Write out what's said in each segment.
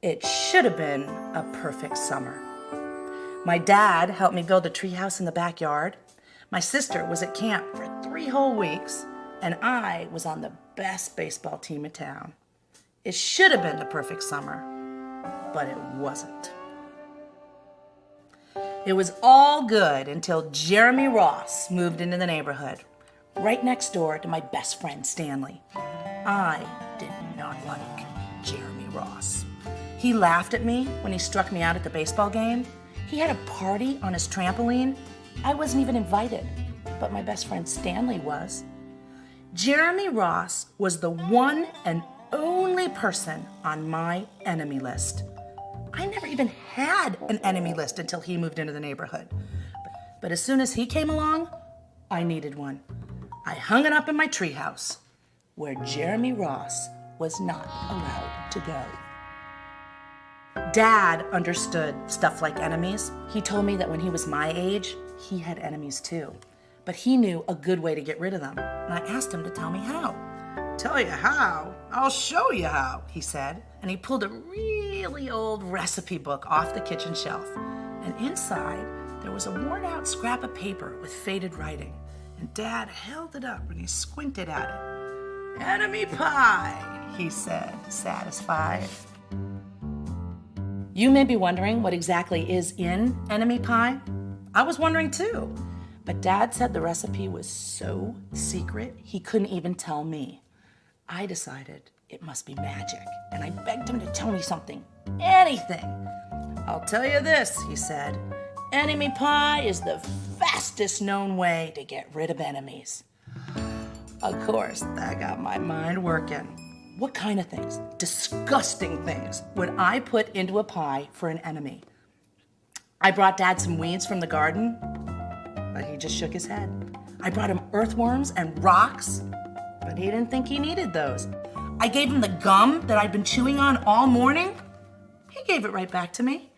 It should have been a perfect summer. My dad helped me build a treehouse in the backyard. My sister was at camp for 3 whole weeks, and I was on the best baseball team in town. It should have been the perfect summer, but it wasn't. It was all good until Jeremy Ross moved into the neighborhood, right next door to my best friend Stanley. I did not like Jeremy Ross. He laughed at me when he struck me out at the baseball game. He had a party on his trampoline. I wasn't even invited, but my best friend Stanley was. Jeremy Ross was the one and only person on my enemy list. I never even had an enemy list until he moved into the neighborhood. But as soon as he came along, I needed one. I hung it up in my treehouse, where Jeremy Ross was not allowed to go. Dad understood stuff like enemies. He told me that when he was my age, he had enemies too. But he knew a good way to get rid of them, and I asked him to tell me how. "Tell you how? I'll show you how," he said. And he pulled a really old recipe book off the kitchen shelf. And inside, there was a worn-out scrap of paper with faded writing. And Dad held it up and he squinted at it. "Enemy pie," he said, satisfied. You may be wondering what exactly is in enemy pie. I was wondering too. But Dad said the recipe was so secret, he couldn't even tell me. I decided it must be magic, and I begged him to tell me something, anything. "I'll tell you this," he said. "Enemy pie is the fastest known way to get rid of enemies." Of course, that got my mind working. What kind of things, disgusting things, would I put into a pie for an enemy? I brought Dad some weeds from the garden, but he just shook his head. I brought him earthworms and rocks, but he didn't think he needed those. I gave him the gum that I'd been chewing on all morning. He gave it right back to me.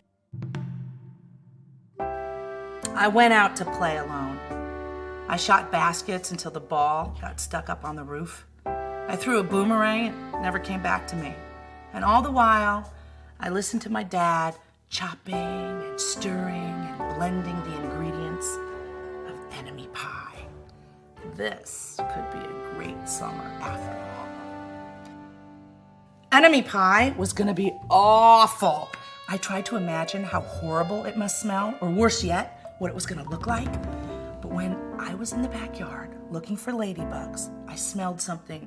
I went out to play alone. I shot baskets until the ball got stuck up on the roof. I threw a boomerang and it never came back to me. And all the while, I listened to my dad chopping and stirring and blending the ingredients of enemy pie. This could be a great summer after all. Enemy pie was gonna be awful. I tried to imagine how horrible it must smell, or worse yet, what it was gonna look like. But when I was in the backyard looking for ladybugs, I smelled something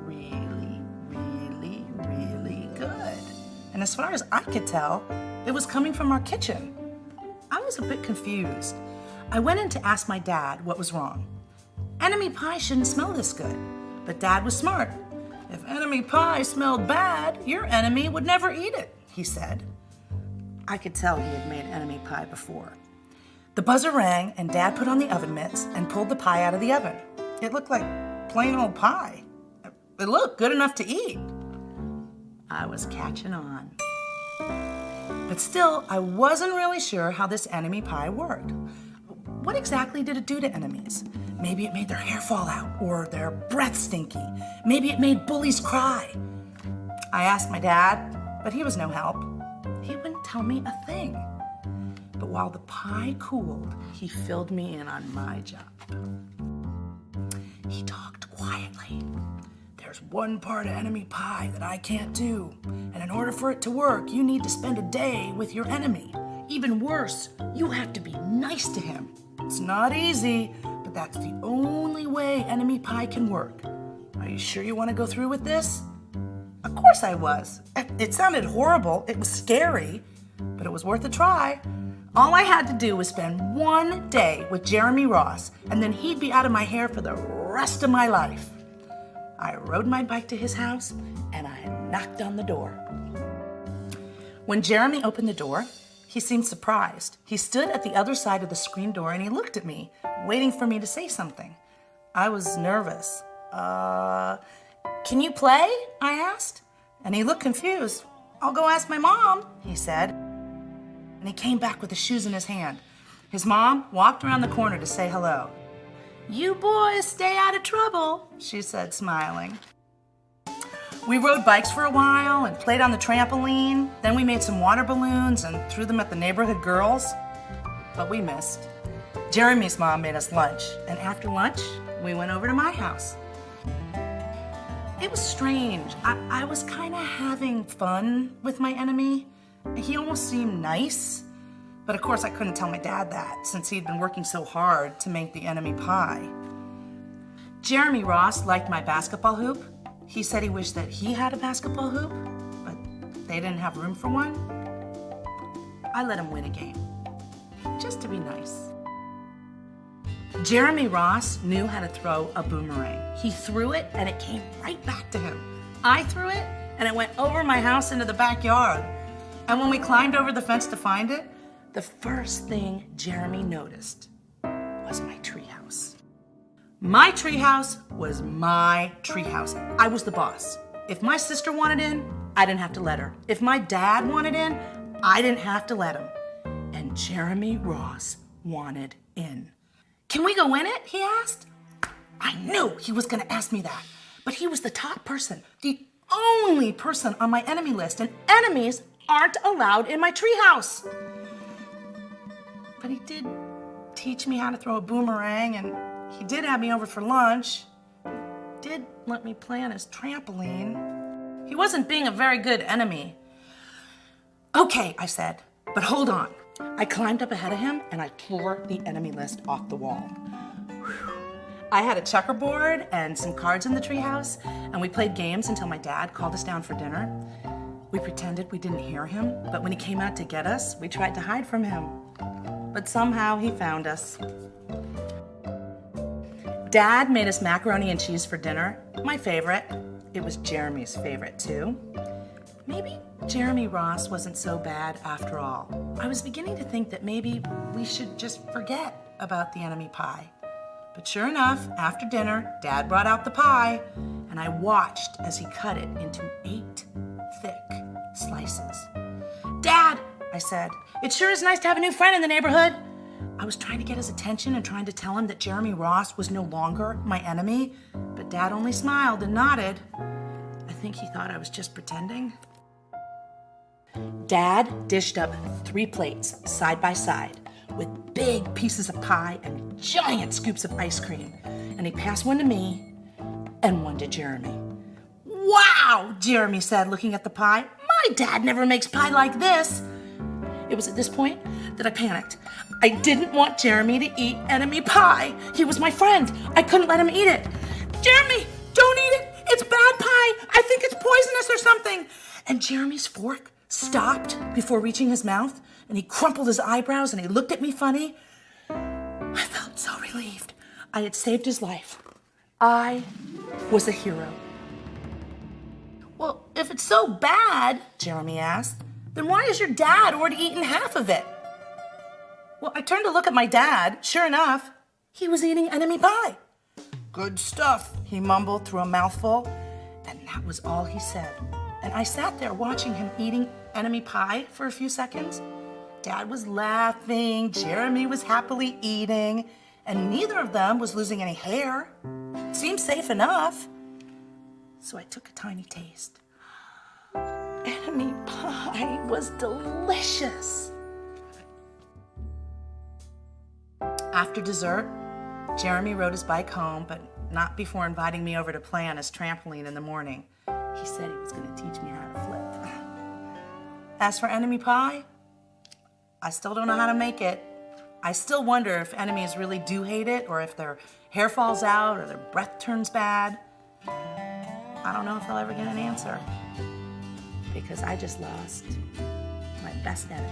really, really, really good. And as far as I could tell, it was coming from our kitchen. I was a bit confused. I went in to ask my dad what was wrong. Enemy pie shouldn't smell this good. But Dad was smart. "If enemy pie smelled bad, your enemy would never eat it," he said. I could tell he had made enemy pie before. The buzzer rang and Dad put on the oven mitts and pulled the pie out of the oven. It looked like plain old pie. It looked good enough to eat. I was catching on. But still, I wasn't really sure how this enemy pie worked. What exactly did it do to enemies? Maybe it made their hair fall out or their breath stinky. Maybe it made bullies cry. I asked my dad, but he was no help. He wouldn't tell me a thing. But while the pie cooled, he filled me in on my job. He talked quietly. "There's one part of enemy pie that I can't do. And in order for it to work, you need to spend a day with your enemy. Even worse, you have to be nice to him. It's not easy, but that's the only way enemy pie can work. Are you sure you want to go through with this?" Of course I was. It sounded horrible. It was scary, but it was worth a try. All I had to do was spend one day with Jeremy Ross, and then he'd be out of my hair for the rest of my life. I rode my bike to his house, and I knocked on the door. When Jeremy opened the door, he seemed surprised. He stood at the other side of the screen door, and he looked at me, waiting for me to say something. I was nervous. "Can you play?" I asked. And he looked confused. "I'll go ask my mom," he said. And he came back with the shoes in his hand. His mom walked around the corner to say hello. "You boys stay out of trouble," she said, smiling. We rode bikes for a while and played on the trampoline. Then we made some water balloons and threw them at the neighborhood girls. But we missed. Jeremy's mom made us lunch, and after lunch, we went over to my house. It was strange. I was kind of having fun with my enemy. He almost seemed nice, but of course I couldn't tell my dad that since he'd been working so hard to make the enemy pie. Jeremy Ross liked my basketball hoop. He said he wished that he had a basketball hoop, but they didn't have room for one. I let him win a game, just to be nice. Jeremy Ross knew how to throw a boomerang. He threw it and it came right back to him. I threw it and it went over my house into the backyard. And when we climbed over the fence to find it, the first thing Jeremy noticed was my treehouse. My treehouse was my treehouse. I was the boss. If my sister wanted in, I didn't have to let her. If my dad wanted in, I didn't have to let him. And Jeremy Ross wanted in. Can we go in it? He asked. I knew he was going to ask me that. But he was the top person, the only person on my enemy list, and enemies aren't allowed in my treehouse. But he did teach me how to throw a boomerang, and he did have me over for lunch. Did let me play on his trampoline. He wasn't being a very good enemy. Okay, I said, but hold on. I climbed up ahead of him and I tore the enemy list off the wall. Whew. I had a checkerboard and some cards in the treehouse, and we played games until my dad called us down for dinner. We pretended we didn't hear him, but when he came out to get us, we tried to hide from him. But somehow he found us. Dad made us macaroni and cheese for dinner, my favorite. It was Jeremy's favorite too. Maybe Jeremy Ross wasn't so bad after all. I was beginning to think that maybe we should just forget about the enemy pie. But sure enough, after dinner, Dad brought out the pie, and I watched as he cut it into 8 thick slices. Dad, I said, it sure is nice to have a new friend in the neighborhood. I was trying to get his attention and trying to tell him that Jeremy Ross was no longer my enemy, but Dad only smiled and nodded. I think he thought I was just pretending. Dad dished up 3 plates side by side with big pieces of pie and giant scoops of ice cream, and he passed one to me and one to Jeremy. Wow, Jeremy said, looking at the pie. My dad never makes pie like this. It was at this point that I panicked. I didn't want Jeremy to eat enemy pie. He was my friend. I couldn't let him eat it. Jeremy, don't eat it. It's bad pie. I think it's poisonous or something. And Jeremy's fork stopped before reaching his mouth, and he crumpled his eyebrows and he looked at me funny. I felt so relieved. I had saved his life. I was a hero. Well, if it's so bad, Jeremy asked, then why has your dad already eaten half of it? Well, I turned to look at my dad. Sure enough, he was eating enemy pie. Good stuff, he mumbled through a mouthful, and that was all he said. And I sat there watching him eating enemy pie for a few seconds. Dad was laughing, Jeremy was happily eating, and neither of them was losing any hair. It seemed safe enough. So I took a tiny taste. Enemy pie was delicious. After dessert, Jeremy rode his bike home, but not before inviting me over to play on his trampoline in the morning. He said he was going to teach me how to flip. As for enemy pie, I still don't know how to make it. I still wonder if enemies really do hate it, or if their hair falls out, or their breath turns bad. I don't know if I'll ever get an answer, because I just lost my best enemy.